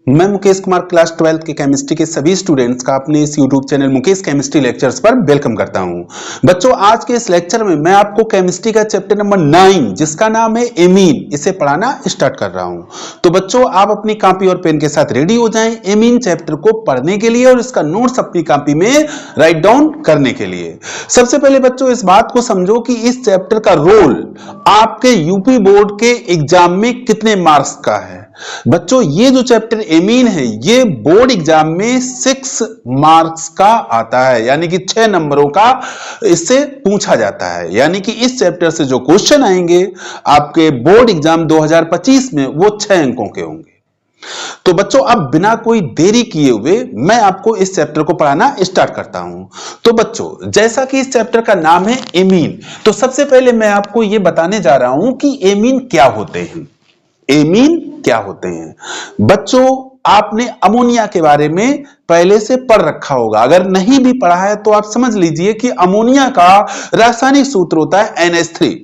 मैं Mukesh Kumar class 12th के chemistry के सभी स्टूडेंट्स का अपने इस YouTube channel Mukesh chemistry lectures पर वेलकम करता हूं। बच्चों, आज के इस लेक्चर में मैं आपको केमिस्ट्री का चैप्टर नंबर 9 जिसका नाम है एमीन, इसे पढ़ाना स्टार्ट कर रहा हूं। तो बच्चों, आप अपनी कॉपी और पेन के साथ रेडी हो जाएं एमीन चैप्टर को पढ़ने के लिए और इसका नोट्स अपनी कॉपी में राइट डाउन करने के लिए। सबसे पहले बच्चों इस बात को समझो कि इस चैप्टर का रोल आपके यूपी बोर्ड के एग्जाम में कितने मार्क्स का है। बच्चों, ये जो चैप्टर एमीन है ये बोर्ड एग्जाम में 6 मार्क्स का आता है, यानी कि 6 नंबरों का इससे पूछा जाता है। यानी कि इस चैप्टर से जो क्वेश्चन आएंगे आपके बोर्ड एग्जाम 2025 में वो 6 अंकों के होंगे। तो बच्चों, अब बिना कोई देरी किए हुए मैं आपको इस चैप्टर को पढ़ाना स्टार्ट करता हूं। तो बच्चों, जैसा कि इस चैप्टर का नाम है एमीन, तो सबसे पहले मैं आपको यह बताने जा रहा हूं कि एमीन क्या होते हैं। एमीन क्या होते हैं बच्चों, आपने अमोनिया के बारे में पहले से पढ़ रखा होगा। अगर नहीं भी पढ़ा है तो आप समझ लीजिए कि अमोनिया का रासायनिक सूत्र होता है NH3।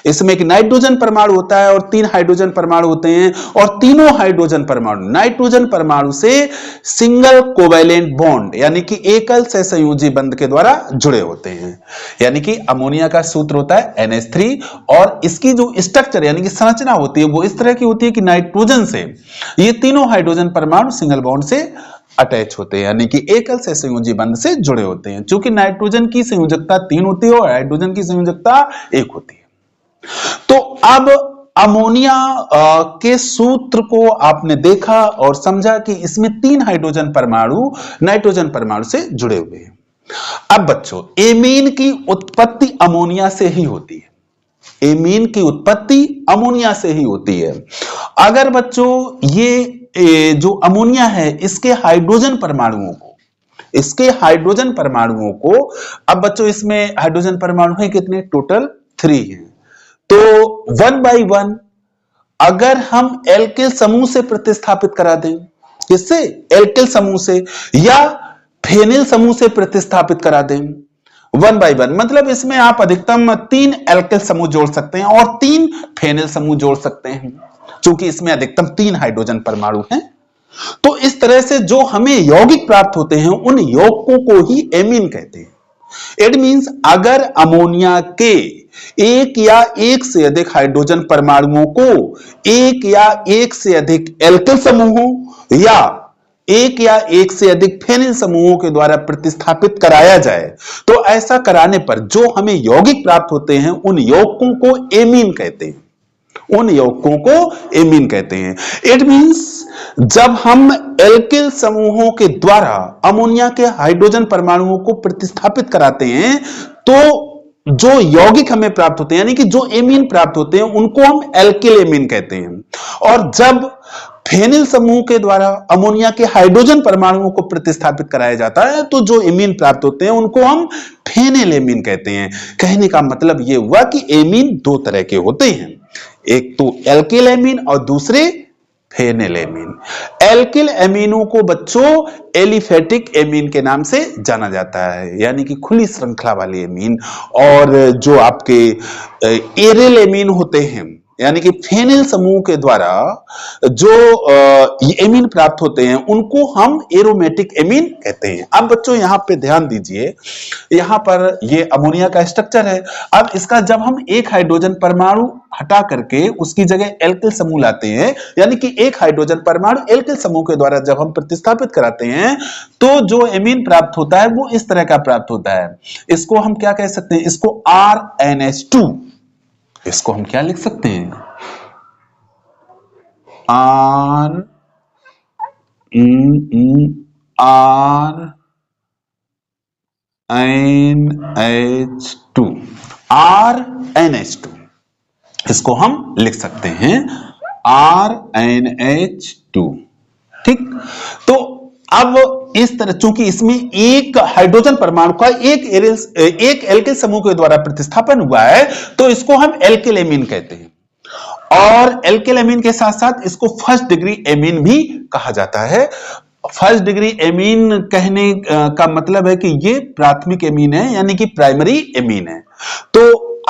इसमें एक नाइट्रोजन परमाणु होता है और 3 हाइड्रोजन परमाणु होते हैं, और तीनों हाइड्रोजन परमाणु नाइट्रोजन परमाणु से सिंगल कोवैलेंट बॉन्ड यानी कि एकल सहसंयोजी बंध के द्वारा जुड़े होते हैं। यानी कि अमोनिया का सूत्र होता है NH3 और इसकी जो स्ट्रक्चर यानी कि संरचना होती है वो इस तरह की होती है कि नाइट्रोजन से ये तीनों हाइड्रोजन परमाणु सिंगल बॉन्ड से अटैच होते हैं, यानी कि एकल सहसंयोजी बंध से जुड़े होते हैं। चूंकि नाइट्रोजन की संयोजकता 3 होती है और हाइड्रोजन की संयोजकता 1 होती है। तो अब अमोनिया के सूत्र को आपने देखा और समझा कि इसमें 3 हाइड्रोजन परमाणु नाइट्रोजन परमाणु से जुड़े हुए हैं। अब बच्चों, एमीन की उत्पत्ति अमोनिया से ही होती है। एमीन की उत्पत्ति अमोनिया से ही होती है। अगर बच्चों ये जो अमोनिया है इसके हाइड्रोजन परमाणुओं को अब बच्चों इसमें हाइड्रोजन परमाणु है कितने? टोटल 3 हैं। तो 1 by 1 अगर हम एल्किल समूह से प्रतिस्थापित करा दें, किससे? एल्किल समूह से, या फेनिल समूह से प्रतिस्थापित करा दें 1 by 1, मतलब इसमें आप अधिकतम 3 एल्किल समूह जोड़ सकते हैं और 3 फेनिल समूह जोड़ सकते हैं, क्योंकि इसमें अधिकतम 3 हाइड्रोजन परमाणु हैं। तो इस तरह से जो हमें यौगिक प्राप्त होते हैं उन यौगिकों को ही एमीन कहते हैं। इट मींस अगर अमोनिया के एक या एक से अधिक हाइड्रोजन परमाणुओं को एक या एक से अधिक एल्किल समूहों या एक या एक से अधिक फेनिल समूहों के द्वारा प्रतिस्थापित कराया जाए तो ऐसा कराने पर जो हमें यौगिक प्राप्त होते हैं उन यौगिकों को एमीन कहते हैं। इट मींस जब हम एल्किल समूहों के द्वारा अमोनिया के हाइड्रोजन परमाणुओं को प्रतिस्थापित कराते हैं तो जो यौगिक हमें प्राप्त होते हैं यानी कि जो एमीन प्राप्त होते हैं उनको हम एल्किल एमीन कहते हैं। और जब फेनिल समूह के द्वारा अमोनिया के हाइड्रोजन परमाणुओं को प्रतिस्थापित कराया जाता है तो जो एमीन प्राप्त होते हैं उनको हम फेनिल एमीन कहते हैं। कहने का मतलब यह हुआ कि एमीन 2 तरह के होते हैं, एक तो एल्किल एमीन और दूसरे फेनिल एमीन। एल्किल एमीनों को बच्चों एलिफेटिक एमीन के नाम से जाना जाता है, यानी कि खुली श्रृंखला वाले एमीन। और जो आपके एरिल एमीन होते हैं यानी कि फेनिल समूह के द्वारा जो एमीन प्राप्त होते हैं उनको हम एरोमेटिक एमीन कहते हैं। अब बच्चों यहां पे ध्यान दीजिए, यहां पर ये अमोनिया का स्ट्रक्चर है। अब इसका जब हम एक हाइड्रोजन परमाणु हटा करके उसकी जगह एल्किल समूह लाते हैं यानी कि एक हाइड्रोजन परमाणु एल्किल समूह के द्वारा जब हम प्रतिस्थापित कराते हैं तो जो एमीन प्राप्त होता है वो इस तरह का प्राप्त होता है। इसको हम क्या कह सकते हैं? इसको RNH2। इसको हम क्या लिख सकते हैं? RNH2। इसको हम लिख सकते हैं RNH2। ठीक, तो अब इस तरह चूंकि इसमें एक हाइड्रोजन परमाणु का एक एल्किल समूह के द्वारा प्रतिस्थापन हुआ है तो इसको हम एल्किल एमीन कहते हैं। और एल्किल एमीन के साथ साथ इसको फर्स्ट डिग्री एमीन भी कहा जाता है। फर्स्ट डिग्री एमीन कहने का मतलब है कि ये प्राथमिक एमीन है यानी कि प्राइमरी एमीन है। तो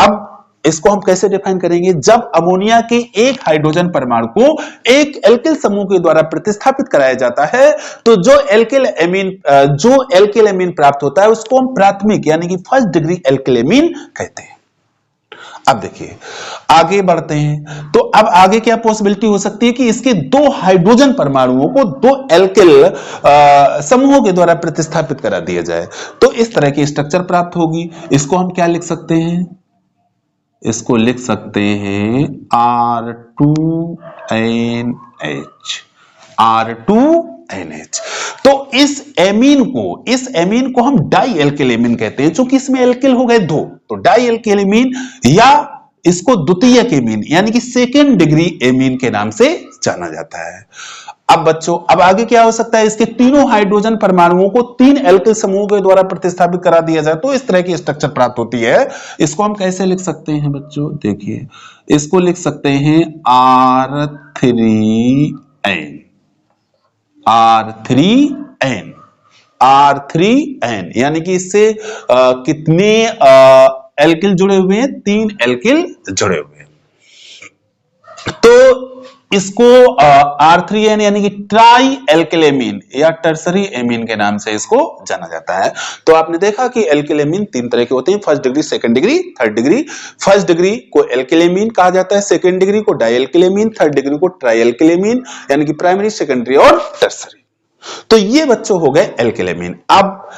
अब इसको हम कैसे डिफाइन करेंगे? जब अमोनिया के एक हाइड्रोजन परमाणु को एक एल्किल समूह के द्वारा प्रतिस्थापित कराया जाता है तो जो एल्किल एमीन प्राप्त होता है उसको हम प्राथमिक यानी कि फर्स्ट डिग्री एल्किल एमीन कहते हैं। अब देखिए आगे बढ़ते हैं, तो अब आगे क्या पॉसिबिलिटी हो सकती है कि इसके दो हाइड्रोजन परमाणुओं को दो एल्किल समूहों के द्वारा प्रतिस्थापित करा दिया जाए तो इस तरह की स्ट्रक्चर प्राप्त होगी। इसको हम क्या लिख सकते हैं? इसको लिख सकते हैं R2NH। तो इस एमीन को हम डाई एल्किल एमीन कहते हैं, चूंकि इसमें एल्किल हो गए दो, तो डाई एल्किल एमीन या इसको द्वितीयक एमीन यानी कि सेकेंड डिग्री एमीन के नाम से जाना जाता है। अब बच्चों अब आगे क्या हो सकता है? इसके तीनों हाइड्रोजन परमाणुओं को तीन एल्किल समूह के द्वारा प्रतिस्थापित करा दिया जाए तो इस तरह की स्ट्रक्चर प्राप्त होती है। इसको हम कैसे लिख सकते हैं बच्चों? देखिए इसको लिख सकते हैं R3N यानी कि इससे कितने एल्किल जुड़े हुए हैं? 3 एल्किल जुड़े हुए हैं। तो इसको R3N यानी कि ट्राई एल्किल एमीन या टर्सरी एमीन के नाम से इसको जाना जाता है। तो आपने देखा कि एल्किल एमीन 3 तरह के होते हैं, first degree, second degree, third degree. फर्स्ट डिग्री को एल्किल एमीन कहा जाता है, सेकंड डिग्री को di alkyl amine, third degree को ट्राई एल्किल एमीन यानी कि प्राइमरी, सेकेंडरी और टर्सरी। तो ये बच्चों हो गए एल्किल एमीन। अब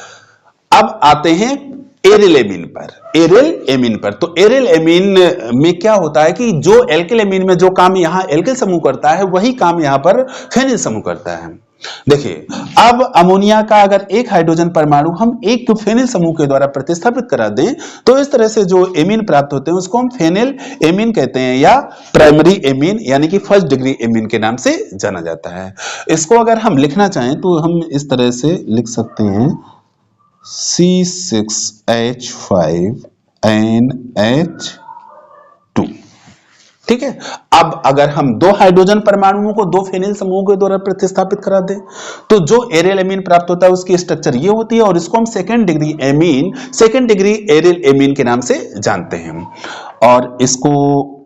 आते हैं एरिल एमीन पर। तो एरिल एमीन में क्या होता है कि जो एल्किल एमीन में जो काम यहां एल्किल समूह करता है वही काम यहां पर फेनिल समूह करता है। देखिए अब अमोनिया का अगर एक हाइड्रोजन परमाणु हम एक फेनिल समूह के द्वारा प्रतिस्थापित करा दें तो इस तरह से जो एमीन प्राप्त होते हैं उसको हम फेनिल एमीन कहते हैं या प्राइमरी एमीन यानी कि फर्स्ट डिग्री एमीन के नाम से जाना जाता है। इसको अगर हम लिखना चाहें तो हम इस तरह से लिख सकते हैं C6H5NH2। ठीक है। अब अगर हम दो हाइड्रोजन परमाणुओं को दो फेनिल समूहों के द्वारा प्रतिस्थापित करा दें तो जो एरिल एमीन प्राप्त होता है उसकी स्ट्रक्चर ये होती है और इसको हम सेकेंड डिग्री एरिल एमीन के नाम से जानते हैं। और इसको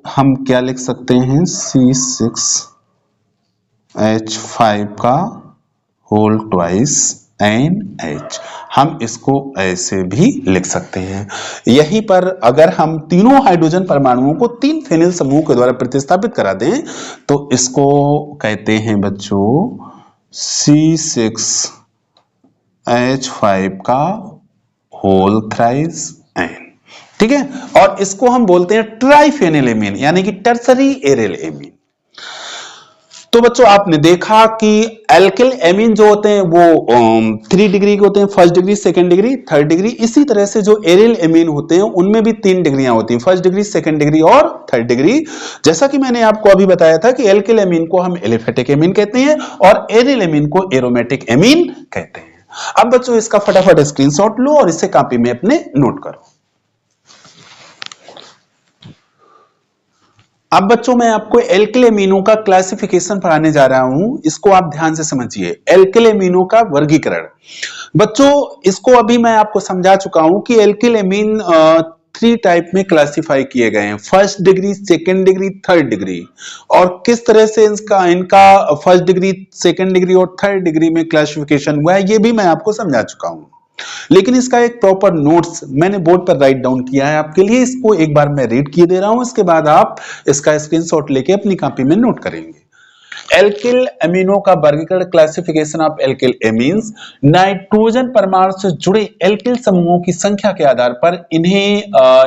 हम क्या लिख सकते हैं? C6H5 का होल ट्वाइस NH। हम इसको ऐसे भी लिख सकते हैं। यहीं पर अगर हम तीनों हाइड्रोजन परमाणुओं को तीन फेनिल समूह के द्वारा प्रतिस्थापित करा दें तो इसको कहते हैं बच्चों C6H5 का होल थ्राइस N। ठीक है। और इसको हम बोलते हैं ट्राइफेनिल एमीन यानी कि टर्सरी एरिल एमीन। तो बच्चों आपने देखा कि एल्किल एमीन जो होते हैं वो 3 डिग्री के होते हैं, first degree, second degree, third degree. इसी तरह से जो एरिल एमीन होते हैं उनमें भी 3 डिग्रियां होती हैं, फर्स्ट डिग्री, सेकंड डिग्री और थर्ड डिग्री। जैसा कि मैंने आपको अभी बताया था कि एल्किल एमीन को हम एलिफेटिक एमीन कहते हैं और एरिल एमीन को एरोमेटिक एमीन कहते हैं। अब बच्चों इसका फटाफट स्क्रीनशॉट लो और इसे कॉपी में अपने नोट करो। अब बच्चों मैं आपको एल्किल एमीनों का क्लासिफिकेशन पढ़ाने जा रहा हूं, इसको आप ध्यान से समझिए। एल्किल एमीनों का वर्गीकरण बच्चों, इसको अभी मैं आपको समझा चुका हूं कि एल्किल एमीन 3 टाइप में क्लासिफाई किए गए हैं, first degree, second degree, third degree. और किस तरह से इनका फर्स्ट डिग्री, सेकंड डिग्री और थर्ड डिग्री में क्लासिफिकेशन हुआ है ये भी मैं आपको समझा चुका हूं। लेकिन इसका एक प्रॉपर नोट्स मैंने बोर्ड पर राइट डाउन किया है आपके लिए, इसको एक बार मैं रीड किए दे रहा हूं, इसके बाद आप इसका स्क्रीनशॉट लेके अपनी कॉपी में नोट करेंगे। एल्किल एमीनों का वर्गीकरण, classification of alkyl amines. Nitrogen परमाणु से जुड़े एल्किल समूहों की संख्या के आधार पर इन्हें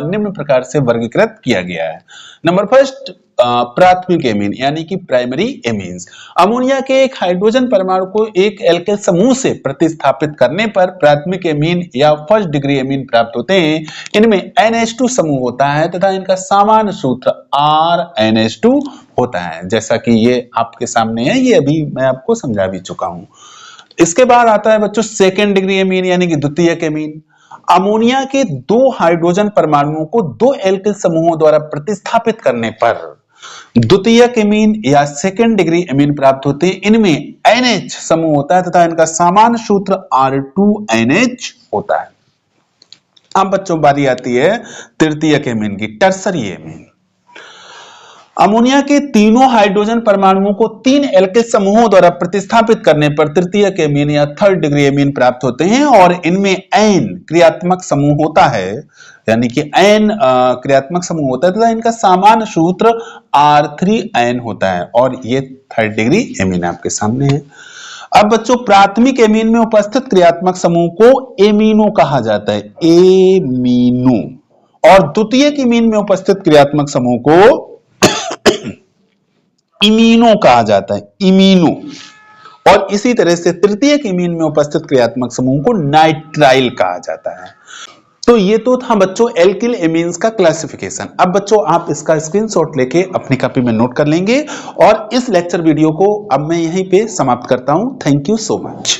निम्न प्रकार से वर्गीकृत किया गया है। नंबर फर्स्ट, प्राथमिक एमीन यानी कि प्राइमरी एमीन्स। अमोनिया के एक हाइड्रोजन परमाणु को एक एल्किल समूह से प्रतिस्थापित करने पर प्राथमिक एमीन या फर्स्ट डिग्री एमीन प्राप्त होते हैं। इनमें NH2 समूह होता है तथा इनका सामान्य सूत्र RNH2 होता है, जैसा कि ये आपके सामने है, ये अभी मैं आपको समझा भी चुका हूं। इसके बाद आता है बच्चों सेकेंड डिग्री एमीन यानी कि द्वितीयक एमीन। अमोनिया के 2 हाइड्रोजन परमाणुओं को 2 एल्किल समूहों द्वारा प्रतिस्थापित करने पर द्वितीयक एमीन या सेकेंड डिग्री एमीन प्राप्त होते हैं। इनमें NH समूह होता है तथा इनका सामान्य सूत्र R2NH होता है। अब बच्चों बारी आती है तृतीयक एमीन की, टर्सरी एमीन। अमोनिया के तीनों हाइड्रोजन परमाणुओं को 3 एल्किल समूहों द्वारा प्रतिस्थापित करने पर तृतीयक एमीन या थर्ड डिग्री एमीन प्राप्त होते हैं और इनमें एन क्रियात्मक समूह होता है, यानी कि एन क्रियात्मक समूह होता है तथा इनका सामान्य सूत्र R3N होता है और ये थर्ड डिग्री एमीन आपके सामने है। अब बच्चों प्राथमिक एमीन में उपस्थित क्रियात्मक समूह को एमीनो कहा जाता है, एमीनो, और द्वितीयक एमीन में उपस्थित क्रियात्मक समूह को इमीनो कहा जाता है, इमीनो, और इसी तरह से तृतीयक एमीन में उपस्थित क्रियात्मक समूह को नाइट्राइल कहा जाता है। तो ये तो था बच्चों एल्किल एमीन्स का क्लासिफिकेशन। अब बच्चों आप इसका स्क्रीनशॉट लेके अपनी कॉपी में नोट कर लेंगे और इस लेक्चर वीडियो को अब मैं यहीं पे समाप्त करता हूं। Thank you so much.